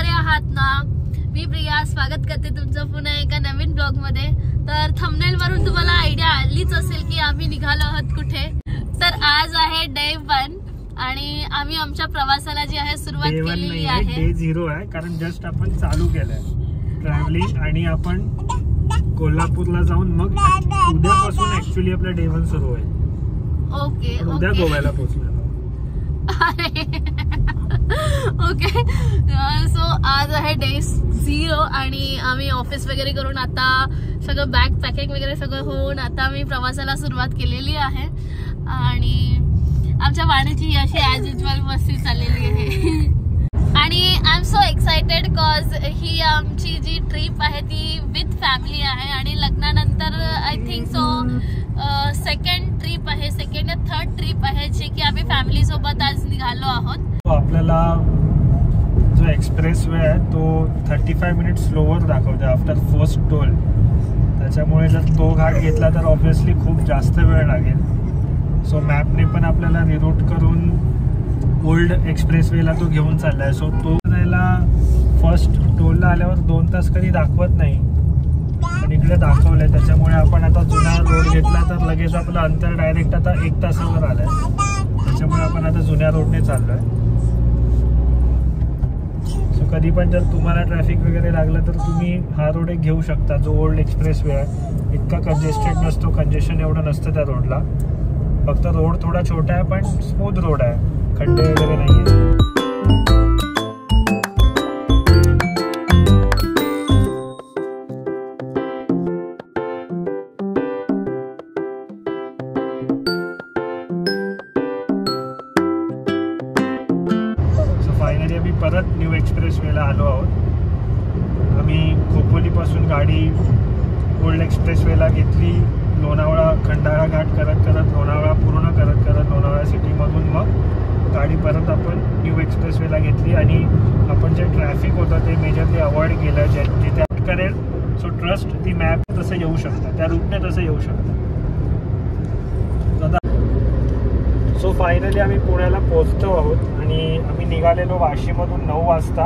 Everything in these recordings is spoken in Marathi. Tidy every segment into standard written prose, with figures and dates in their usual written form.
बरे आहात ना? मी प्रिया स्वागत करते तुमचं पुन्हा एका नवीन ब्लॉग मध्ये। तर थंबनेल वरून तुम्हाला आयडिया आलीच असेल की आम्ही निघालो आहोत कुठे। तर आज आहे डे 1 आणि आम्ही आमच्या प्रवासाला जी आहे सुरुवात केलेली आहे। डे 0 आहे कारण जस्ट आपण चालू केलंय ट्रॅव्हलिंग आणि आपण कोल्हापूरला जाऊन मग उद्यापासून ऍक्च्युअली आपला डे 1 सुरू होईल। ओके उद्या गोव्याला पोहोचणार। ओके सो आज आहे डे 0 आणि आम्ही ऑफिस वगैरे करून आता सगळं बॅग पॅकिंग वगैरे सगळं होऊन आता आम्ही प्रवासाला सुरुवात केलेली आहे आणि आमच्या वाणीची अशी ॲज युजल मस्ती चाललेली आहे आणि I am so excited cause ही आमची जी ट्रिप आहे ती विथ फॅमिली आहे आणि लग्नानंतर I think so second trip आहे, सेकंड या थर्ड ट्रिप आहे जी की आम्ही फॅमिली सोबत आज निघालो आहोत। आपल्याला जो एक्सप्रेस वे आहे तो 35 मिनिट स्लोवर दाखवते आफ्टर फर्स्ट टोल। त्याच्यामुळे जर तो घाट घेतला तर ऑब्विसली खूप जास्त वेळ लागेल। सो मॅपने पण आपल्याला रिरूट करून ओल्ड एक्सप्रेस वेला तो घेऊन चाललाय। सो तो जायला फर्स्ट टोलला आल्यावर 2 तास कधी दाखवत नाही पण इकडे दाखवलंय। त्याच्यामुळे आपण आता जुना रोड घेतला तर लगेच आपलं अंतर डायरेक्ट आता 1 तासावर आलंय। त्याच्यामुळे आपण आता जुन्या रोडने चाललोय। सो कधी पण जर तुम्हाला ट्रॅफिक वगैरे लागलं तर तुम्ही हा रोड एक घेऊ शकता जो ओल्ड एक्सप्रेस वे आहे। इतका कंजेस्टेड नसतो, कंजेशन एवढं नसतं त्या रोडला। फक्त रोड थोडा छोटा आहे पण स्मूथ रोड आहे, खड्डे वगैरे नाही आहे। फायनली आम्ही परत न्यू एक्सप्रेस वेला आलो आहोत। आम्ही खोपोलीपासून गाडी ओल्ड एक्सप्रेस वेला घेतली, लोणावळा खंडाळा घाट करत करत लोणावळा पूर्ण करत करत लोणावळा सिटीमधून मग गाडी परत आपण न्यू एक्सप्रेस वेला घेतली आणि आपण जे ट्रॅफिक होतं ते मेजरली अवॉइड केलं जिथे करेल। सो ट्रस्ट दी मॅप तसं येऊ शकतं, त्या रूटने तसं येऊ शकतं। सो फायनली आम्ही पुण्याला पोहोचतो आहोत आणि आम्ही निघालेलो वाशीमधून 9 वाजता।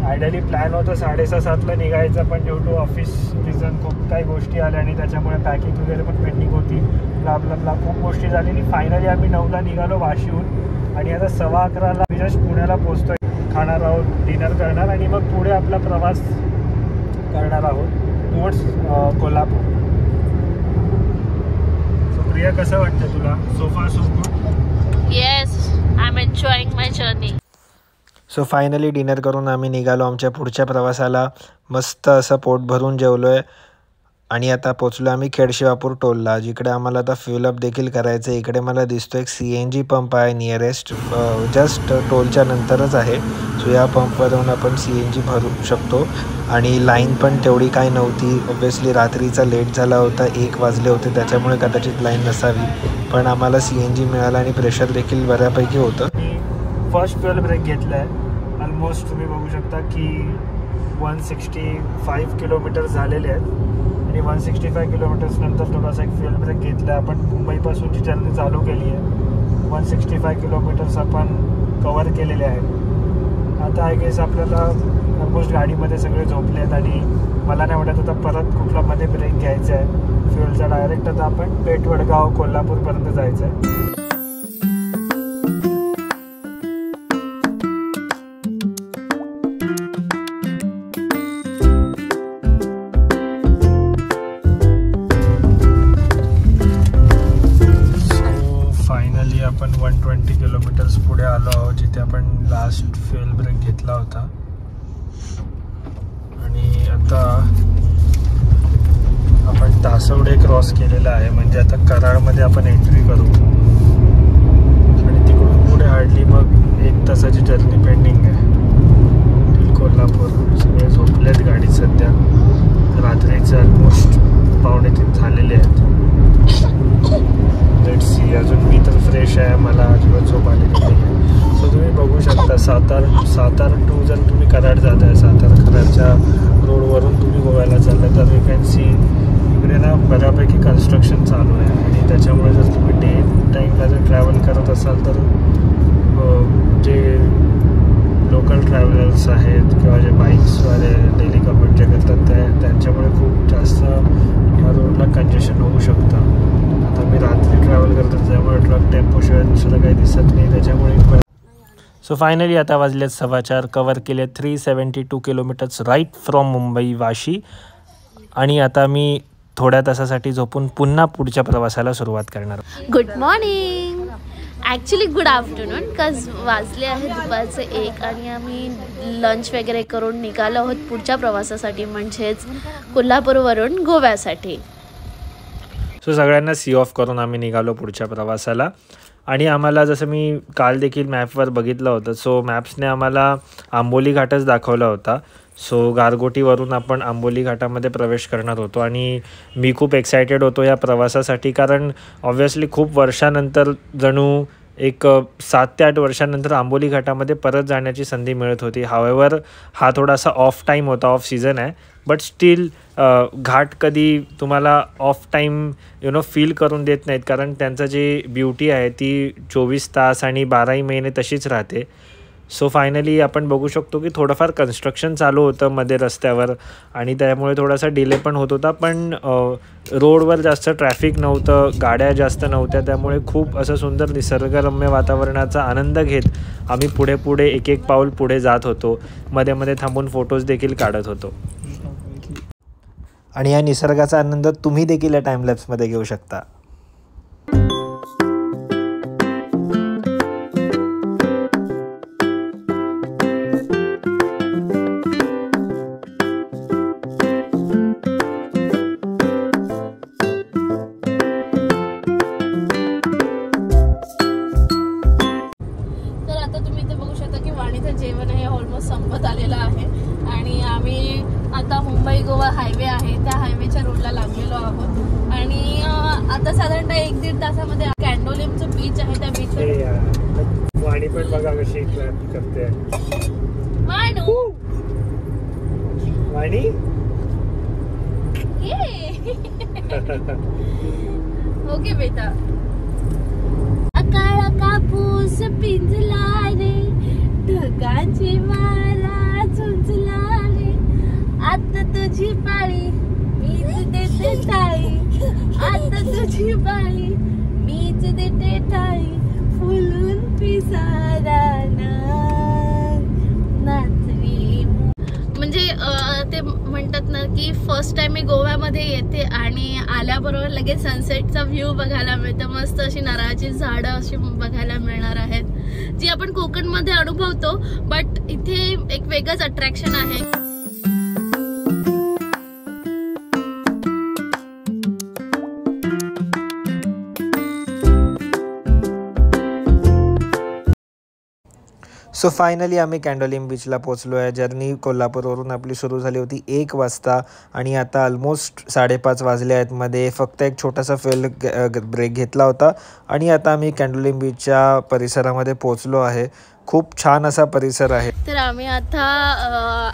आयडियली प्लॅन होतं 6:30-7ला निघायचं पण ड्यू टू ऑफिस रिझन खूप काही गोष्टी आल्या आणि त्याच्यामुळे पॅकिंग वगैरे पण पेंडिंग होती, ब्ला खूप गोष्टी झाली आणि फायनली आम्ही 9ला निघालो वाशीहून आणि आता 11:15ला आम्ही जस्ट पुण्याला पोहोचतोय। खाणार आहोत, डिनर करणार आणि मग पुढे आपला प्रवास करणार आहोत टुवर्ड्स कोल्हापूर। सो प्रिया कसं वाटतं तुला? So far so good? Yes, I am enjoying my journey. So finally dinner करून आम्ही निघालो आमच्या पुढच्या प्रवासाला। मस्त असं पोट भरून जेवलो आहे आणि आता पोचलो आम्ही खेडशिवापूर टोलला, जिकडे आम्हाला आता फ्यूल अप देखील करायचं आहे। इकडे मला दिसतो एक CNG पंप आहे नियरेस्ट, जस्ट टोलच्या नंतरच आहे। सो या पंपवरून आपण CNG भरू शकतो आणि लाईन पण तेवढी काही नव्हती। ऑब्व्हियसली रात्रीचा लेट झाला होता, 1 वाजले होते, त्याच्यामुळे कदाचित लाईन नसावी पण आम्हाला CNG मिळाला आणि प्रेशर देखील बऱ्यापैकी होतं। फर्स्ट फ्यूल ब्रेक घेतला आहे। ऑलमोस्ट तुम्ही बघू शकता की 165 किलोमीटर झालेले आहेत आणि 165 किलोमीटर्स नंतर थोडासा एक फ्यूल ब्रेक घेतला आहे। आपण मुंबईपासून जी जर्नी चालू केली आहे 165 किलोमीटर्स आपण कवर केलेले आहेत। आता आय गेस आपल्याला ऑलमोस्ट गाडीमध्ये सगळे झोपले आहेत आणि मला नाही वाटत आता परत कुठला मध्ये ब्रेक घ्यायचा आहे फ्यूलचा। डायरेक्ट आता आपण पेठ वडगाव कोल्हापूरपर्यंत जायचं आहे। आपण 120 किलोमीटर्स पुढे आलो आहोत जिथे आपण लास्ट फ्यूल ब्रेक घेतला होता आणि आता आपण तासवडे क्रॉस केलेला आहे, म्हणजे आता कराडमध्ये आपण एंट्री करू आणि तिकडून पुढे हार्डली मग 1 तासाची जर्नी पेंडिंग आहे कोल्हापूर। सगळे झोपलेत गाडीत सध्या, रात्रीचे ऑलमोस्ट 2:45 झालेले आहेत। लेट्स सी, अजून मी तर फ्रेश आहे, मला अजिबात झोप आलेली नाही आहे। सो तुम्ही बघू शकता सातार टू जर तुम्ही कराड जात आहे, कराडच्या रोडवरून तुम्ही गोव्याला चाललं तर यू कॅन सी इकडे ना बऱ्यापैकी कन्स्ट्रक्शन चालू आहे आणि त्याच्यामुळे जर तुम्ही डे टाईमला जर ट्रॅव्हल करत असाल तर जे लोकल ट्रॅव्हलर्स आहेत बसवाले डेली कम्युट जे करतात त्यांच्यामुळे खूप जास्त या रोडला कंजेशन होऊ शकतं. आता मी रात्री ट्रॅव्हल करतो त्यामुळे ट्रक टेम्पोशिवाय दुसरं काही दिसत नाही त्याच्यामुळे. सो फायनली आता वाजलेत 4:15. कवर केले 372 kilometres right from Mumbai Vashi. आणि आता मी थोड्या तासासाठी झोपून पुन्हा पुढच्या प्रवासाला सुरुवात करणार. Good morning, actually good afternoon, because वाजले आहे दुपारचे 1 आणि आम्ही लंच वगैरे करून निघालो आहोत पुढच्या प्रवासासाठी, म्हणजेच कोल्हापूरवरून गोव्यासाठी. सो सगळ्यांना सी ऑफ करून आम्ही निघालो पुढच्या प्रवासाला. आणि आम्हाला जसं मी काल देखील मॅपवर बघितलं होतं, सो मॅप्सने आम्हाला आंबोली घाटच दाखवला होता. सो गारगोटीवरून आपण आंबोली घाटामध्ये प्रवेश करणार होतो आणि मी खूप एक्सायटेड होतो या प्रवासासाठी, कारण ऑब्व्हियसली खूप वर्षानंतर, जणू एक 7 ते 8 वर्षानंतर आंबोली घाटामध्ये परत जाण्याची संधी मिळत होती. हावेवर हा थोडासा ऑफ टाईम होता, ऑफ सीझन आहे, बट स्टील घाट कधी तुम्हाला ऑफ टाईम फील करून देत नाहीत, कारण त्यांचं जी ब्युटी आहे ती 24 तास आणि 12ही महिने तशीच राहते. सो फायनली आपण बघू शकतो की थोडंफार कन्स्ट्रक्शन चालू होतं मध्ये रस्त्यावर आणि त्यामुळे थोडासा डिले पण होत होता, पण रोडवर जास्त ट्रॅफिक नव्हतं, गाड्या जास्त नव्हत्या, त्यामुळे खूप असं सुंदर निसर्गरम्य वातावरणाचा आनंद घेत आम्ही पुढे एक पाऊल पुढे जात होतो. मध्ये थांबून फोटोज देखील काढत होतो. आणि या निसर्गाचा आनंद तुम्ही देखील या टाईमलॅप्समध्ये घेऊ शकता. जेवण हे ऑलमोस्ट संपत आलेलं आहे आणि आम्ही आता मुंबई गोवा हायवे आहे त्या हायवेच्या रोडला लागलेलो आहोत. आणि आता साधारणतः 1-1.5 तासामध्ये कॅन्डोलिमचं बीच आहे, त्या बीचवर वाणी पण बघा कशी करते. वाणी ओके बेटा. काळा कापूस पिंजला रे, ढगांची माला झुंजला रे, आता तुझी पाळी मीच देते टाळी, आता तुझी पाळी मीच देते टाळी, फुलून पिसारा नाचवी. म्हणजे ते म्हणतात ना की फर्स्ट टाइम मी गोव्यामध्ये येते आणि आल्याबरोबर लगेच सनसेटचा व्ह्यू बघायला मिळतं. मस्त अशी नारळाची झाडं अशी बघायला मिळणार आहेत, जी आपण कोकणमध्ये अनुभवतो, बट इथे एक वेगळंच अट्रॅक्शन आहे. सो फायनली आम्ही कॅन्डोलिम बीचला पोचलो आहे. जर्नी कोल्हापूरवरून आपली सुरू झाली होती 1 वाजता आणि आता ऑलमोस्ट 5:30 वाजले आहेत. मध्ये फक्त एक छोटासा ब्रेक घेतला होता आणि आता आम्ही कॅन्डोलिम बीचच्या परिसरामध्ये पोचलो आहे. खूप छान असा परिसर आहे. तर आम्ही आता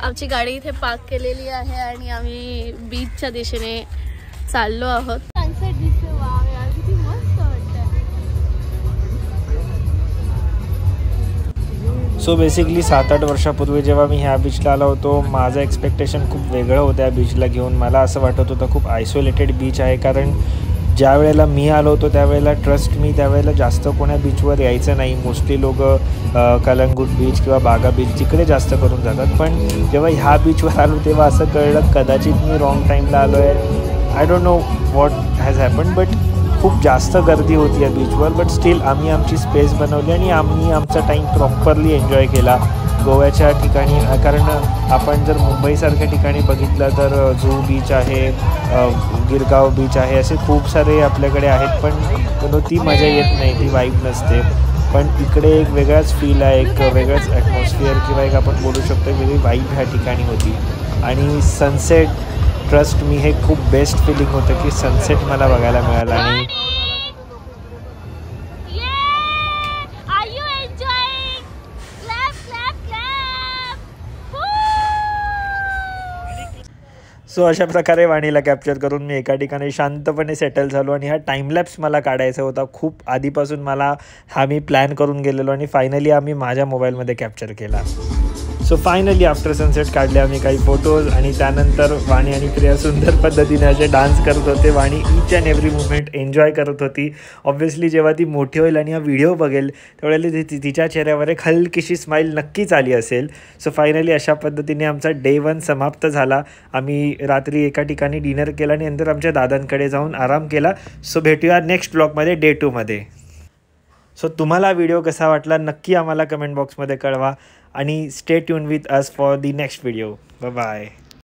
आमची गाडी इथे पार्क केलेली आहे आणि आम्ही बीचच्या दिशेने चाललो आहोत. सनसेट दिसतो, वाव यार किती मस्त वाटतं. सो बेसिकली 7-8 वर्षापूर्वी जेव्हा मी ह्या बीचला आलो होतो, माझं एक्सपेक्टेशन खूप वेगळं होतं या बीचला घेऊन. मला असं वाटत होतं खूप आयसोलेटेड बीच आहे, कारण ज्या वेळेला मी आलो होतो त्यावेळेला ट्रस्ट मी त्यावेळेला जास्त कोण्या बीचवर यायचं नाही. मोस्टली लोक कलंगूट बीच किंवा बागा बीच तिकडे जास्त करून जातात, पण जेव्हा ह्या बीचवर आलो तेव्हा असं कळलं कदाचित मी रॉंग टाईमला आलो आहे. I don't know what has happened, but खूप जास्त गर्दी होती या बीचवर. बट स्टील आम्ही आमची स्पेस बनवली आणि आम्ही आमचा टाईम प्रॉपरली एन्जॉय केला गोव्याच्या ठिकाणी. कारण आपण जर मुंबईसारख्या ठिकाणी बघितलं तर जुहू बीच आहे, गिरगाव बीच आहे, असे खूप सारे आपल्याकडे आहेत, पण ती मजा येत नाही, ती वाईब नसते. पण इकडे एक वेगळाच फील आहे, एक वेगळंच ॲटमॉस्फिअर किंवा एक आपण बोलू शकतो वेगळी वाईब ह्या ठिकाणी होती. आणि सनसेट, ट्रस्ट मी, हे खूप बेस्ट फिलिंग होतं की सनसेट मला बघायला मिळाला. आणि सो अशा प्रकारे वाणीला कॅप्चर करून मी एका ठिकाणी शांतपणे सेटल झालो. आणि हा टाईमलॅप्स मला काढायचा होता खूप आधीपासून. हा मी प्लॅन करून गेलेलो आणि फायनली आम्ही माझ्या मोबाईलमध्ये कॅप्चर केला. सो फायनली आफ्टर सनसेट काढले आम्ही काही फोटोज आणि त्यानंतर वाणी आणि प्रिया सुंदर पद्धतीने असे डान्स करत होते. Vani each and every movement enjoy करत होती. ऑब्व्हियसली जेव्हा ती मोठी होईल आणि हा व्हिडिओ बघेल त्यावेळेला तिच्या चेहऱ्यावर एक हलकीशी स्माईल नक्कीच आली असेल. सो फायनली अशा पद्धतीने आमचा डे 1 समाप्त झाला. आम्ही रात्री एका ठिकाणी डिनर केला आणि नंतर आमच्या दादांकडे जाऊन आराम केला. सो भेटूया नेक्स्ट ब्लॉगमध्ये डे 2 मध्ये. सो तुम्हाला व्हिडिओ कसा वाटला नक्की आम्हाला कमेंट बॉक्समध्ये कळवा आणि stay tune with us for the next video. Bye bye.